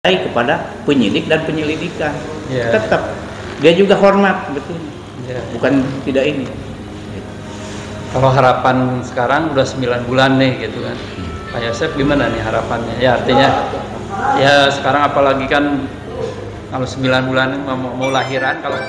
kepada penyidik dan penyelidikan. Yeah. Tetap dia juga hormat betul. Yeah. Bukan tidak ini. Kalau harapan sekarang udah 9 bulan nih gitu kan. Pak Yosef gimana nih harapannya? Ya artinya ya sekarang apalagi kan kalau 9 bulan mau lahiran kalau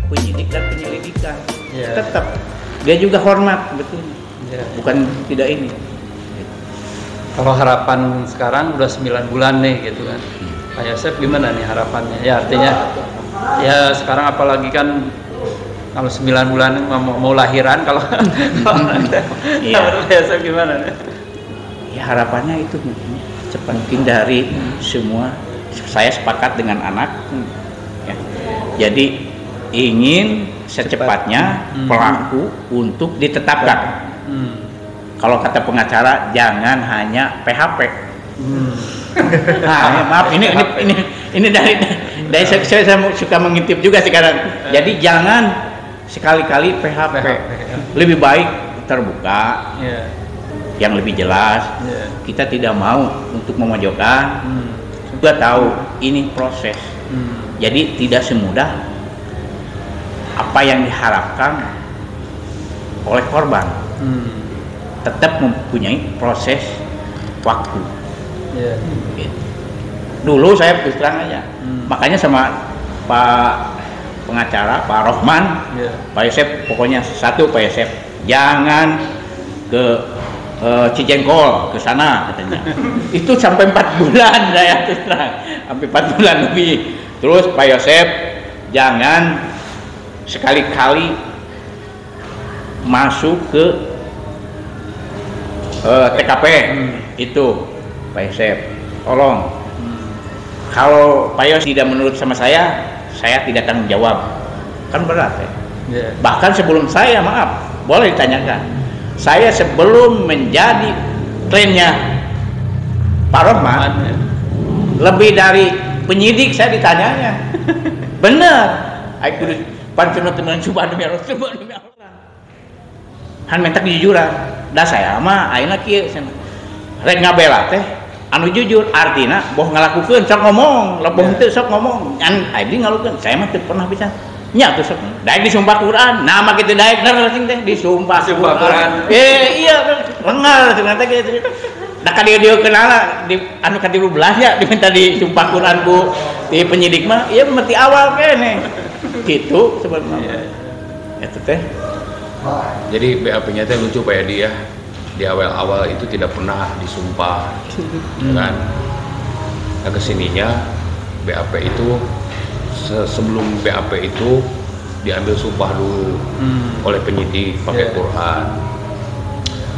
penyidik dan penyelidikan. Yeah. Tetap dia juga hormat betul. Yeah. Bukan tidak ini. Kalau harapan sekarang udah 9 bulan nih gitu kan. Pak Yosef gimana nih harapannya? Ya artinya ya sekarang apalagi kan kalau 9 bulan mau lahiran kalau Iya. Pak Yosef gimana nih? Ya harapannya itu cepat hindari semua. Saya sepakat dengan anak. Ya. Jadi ingin secepatnya pelaku untuk ditetapkan. Kalau kata pengacara jangan hanya PHP. Nah, ya, maaf ini dari saya suka mengintip juga sekarang. Jadi jangan sekali-kali PHP. Lebih baik terbuka. Yeah. Yang lebih jelas. Yeah. Kita tidak mau untuk memojokkan. Juga tahu ini proses. Jadi tidak semudah apa yang diharapkan oleh korban. Tetap mempunyai proses waktu. Yeah. Gitu. Dulu saya terus terang aja, makanya sama Pak pengacara Pak Rohman, Yeah. Pak Yosef pokoknya satu Pak Yosef jangan ke Cijengkol ke sana katanya. Itu sampai 4 bulan saya terus terang, sampai 4 bulan lebih. Terus Pak Yosef jangan sekali-kali masuk ke TKP itu Pak Yosef, tolong. Kalau Pak Yos tidak menurut sama saya tidak tanggung jawab. Kan berat ya. Yeah. Bahkan sebelum saya, maaf, boleh ditanyakan. Saya sebelum menjadi kliennya Pak Rohman, lebih dari penyidik saya ditanyanya. Bener. Aku pantunut teman coba demi Allah, coba demi Allah. Han mentak jujuran. Da saya mah ayeuna kieu cenah. Rek ngabela teh anu jujur artina boh ngalakukeun sok ngomong, lamun henteu sok ngomong. Ngan abdi ngalukeun, saya mah teu pernah bisa. Nya teu sok. Daek disumpah Quran, nama kitu daek sing teh disumpah Quran. Iya lengar cenah teh kitu. Da ka dia kenal di anu ka 13 nya diminta disumpah Quran ku di penyidik mah ieu mah ti awal kene. Gitu sebenarnya. Eta teh. Jadi BAP-nya teh lucu Pak Yadi ya. Di awal-awal itu tidak pernah disumpah, kan? Nah kesininya BAP itu sebelum BAP itu diambil sumpah dulu oleh penyidik pakai Quran.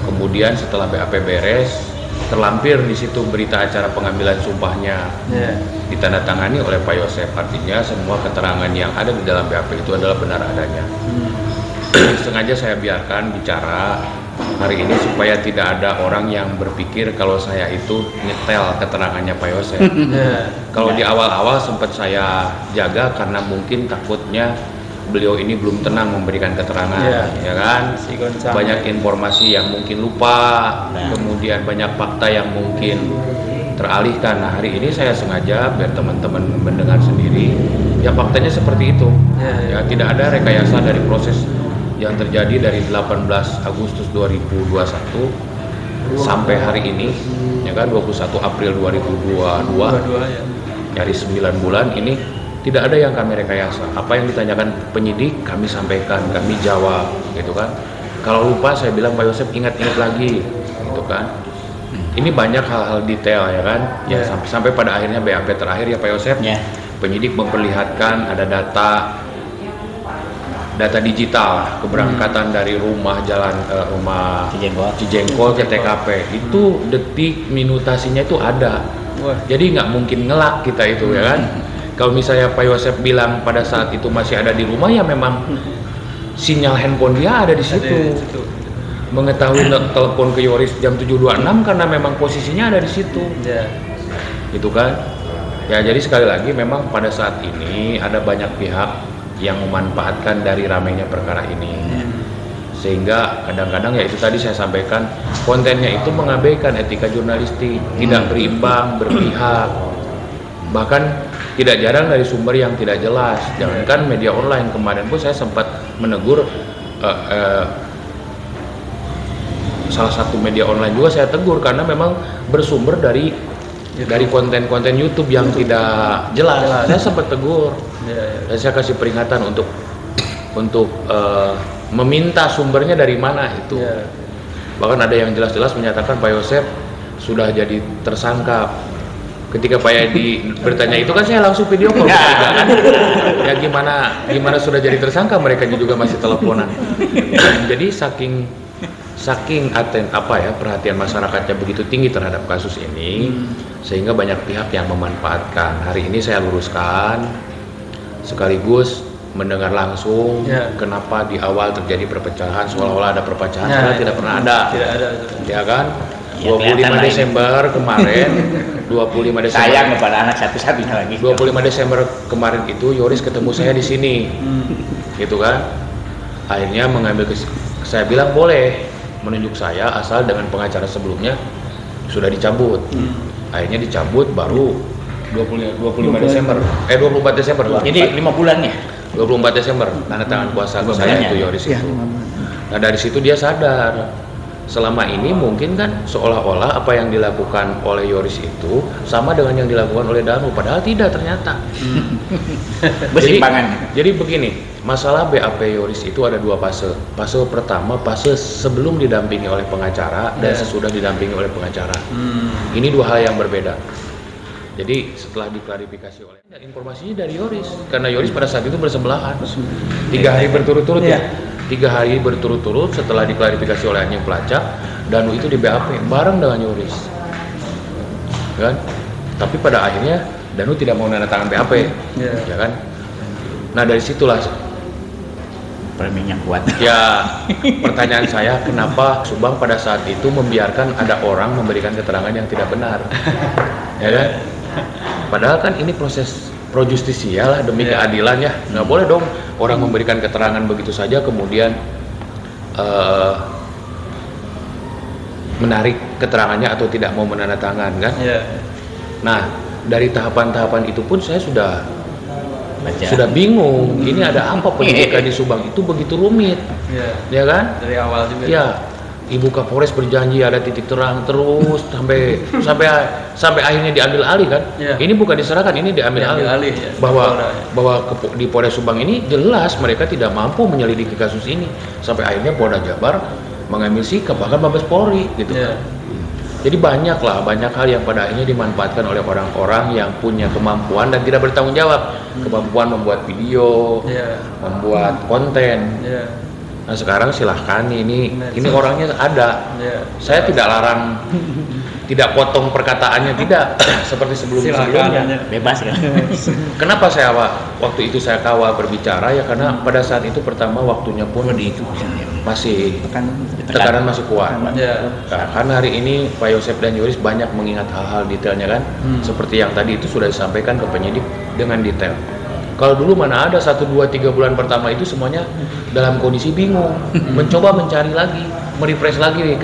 Kemudian setelah BAP beres, terlampir di situ berita acara pengambilan sumpahnya, ditandatangani oleh Pak Yosef. Artinya semua keterangan yang ada di dalam BAP itu adalah benar adanya. Sengaja saya biarkan bicara hari ini supaya tidak ada orang yang berpikir kalau saya itu nyetel keterangannya Pak Yosef. Kalau di awal-awal sempat saya jaga karena mungkin takutnya beliau ini belum tenang memberikan keterangan, ya kan? Banyak informasi yang mungkin lupa, kemudian banyak fakta yang mungkin teralihkan. Nah hari ini saya sengaja biar teman-teman mendengar sendiri, ya faktanya seperti itu. Ya tidak ada rekayasa dari proses yang terjadi dari 18 Agustus 2021 sampai hari ini, ya kan 21 April 2022, nyaris 9 bulan ini tidak ada yang kami rekayasa. Apa yang ditanyakan penyidik kami sampaikan, kami jawab, gitu kan. Kalau lupa saya bilang Pak Yosef ingat-ingat lagi, gitu kan. Ini banyak hal-hal detail ya kan, ya sampai pada akhirnya BAP terakhir ya Pak Yosef, penyidik memperlihatkan ada data digital keberangkatan dari rumah Cijengkol ke TKP itu detik minutasinya itu ada. Jadi nggak mungkin ngelak kita itu ya kan. Kalau misalnya Pak Yosef bilang pada saat itu masih ada di rumah ya memang sinyal handphone dia ada di situ. Mengetahui telepon ke Yoris jam 7.26 karena memang posisinya ada di situ. Gitu kan. Ya, jadi sekali lagi memang pada saat ini ada banyak pihak yang memanfaatkan dari ramainya perkara ini. Sehingga kadang-kadang ya itu tadi saya sampaikan, kontennya itu mengabaikan etika jurnalistik, tidak berimbang, berpihak. Bahkan tidak jarang dari sumber yang tidak jelas. Jangankan media online, kemarin pun saya sempat menegur salah satu media online juga saya tegur karena memang bersumber dari konten-konten YouTube yang tidak jelas. Saya sempat tegur. Dan saya kasih peringatan untuk meminta sumbernya dari mana itu. Bahkan ada yang jelas-jelas menyatakan Pak Yosep sudah jadi tersangka. Ketika Pak Yadi bertanya itu kan saya langsung video call kan. Ya gimana sudah jadi tersangka, mereka juga masih teleponan. Jadi saking perhatian masyarakatnya begitu tinggi terhadap kasus ini, sehingga banyak pihak yang memanfaatkan. Hari ini saya luruskan sekaligus mendengar langsung kenapa di awal terjadi perpecahan, seolah-olah ada perpecahan, padahal tidak pernah ada. Tidak ada. Ya kan? 25 Desember kemarin, 25 Desember. Sayang kepada anak satu-satunya lagi. 25 Desember kemarin itu Yoris ketemu saya di sini. Gitu kan? Akhirnya saya bilang boleh menunjuk saya asal dengan pengacara sebelumnya sudah dicabut. Akhirnya dicabut baru 24 Desember. Jadi 5 bulan ya? 24 Desember tanda tangan kuasa saya itu Yoris itu. Nah dari situ dia sadar selama ini mungkin kan seolah-olah apa yang dilakukan oleh Yoris itu sama dengan yang dilakukan oleh Danu, padahal tidak ternyata. Bersimpangan. Jadi begini, masalah BAP Yoris itu ada dua fase. Fase pertama, fase sebelum didampingi oleh pengacara dan sesudah didampingi oleh pengacara. Ini dua hal yang berbeda. Jadi setelah diklarifikasi oleh informasinya dari Yoris, karena Yoris pada saat itu bersebelahan 3 hari berturut-turut ya. 3 hari berturut-turut setelah diklarifikasi oleh anjing pelacak, Danu itu di BAP bareng dengan Yoris, kan? Tapi pada akhirnya Danu tidak mau menandatangani BAP, ya kan? Nah dari situlah Preminya kuat. ya pertanyaan saya, kenapa Subang pada saat itu membiarkan ada orang memberikan keterangan yang tidak benar, ya kan? Padahal kan ini proses pro justisia lah, demi keadilan ya, nggak boleh dong orang memberikan keterangan begitu saja kemudian menarik keterangannya atau tidak mau menandatangan kan. Nah dari tahapan-tahapan itu pun saya sudah bingung, ini ada apa penyidikan di Subang itu begitu rumit, ya kan? Dari awal juga. Ya, Ibu Kapolres berjanji ada titik terang terus sampai akhirnya diambil alih kan? Ini bukan diserahkan, ini diambil alih. Bahwa di Polres Subang ini jelas mereka tidak mampu menyelidiki kasus ini, sampai akhirnya Polda Jabar mengambil sikap, bahkan Mabes Polri gitu kan. Jadi banyak hal yang pada akhirnya dimanfaatkan oleh orang-orang yang punya kemampuan dan tidak bertanggung jawab. Kemampuan membuat video, membuat konten. Nah sekarang silahkan ini orangnya ada. Saya tidak larang, tidak potong perkataannya, tidak seperti sebelumnya. Bebas kan? Kenapa saya waktu itu saya kawal berbicara ya karena pada saat itu pertama waktunya pun masih tekanan masih kuat. Nah, karena hari ini Pak Yosep dan Yoris banyak mengingat hal-hal detailnya kan, seperti yang tadi itu sudah disampaikan ke penyidik dengan detail. Kalau dulu mana ada 1, 2, 3 bulan pertama itu semuanya dalam kondisi bingung, mencoba mencari lagi, merefresh lagi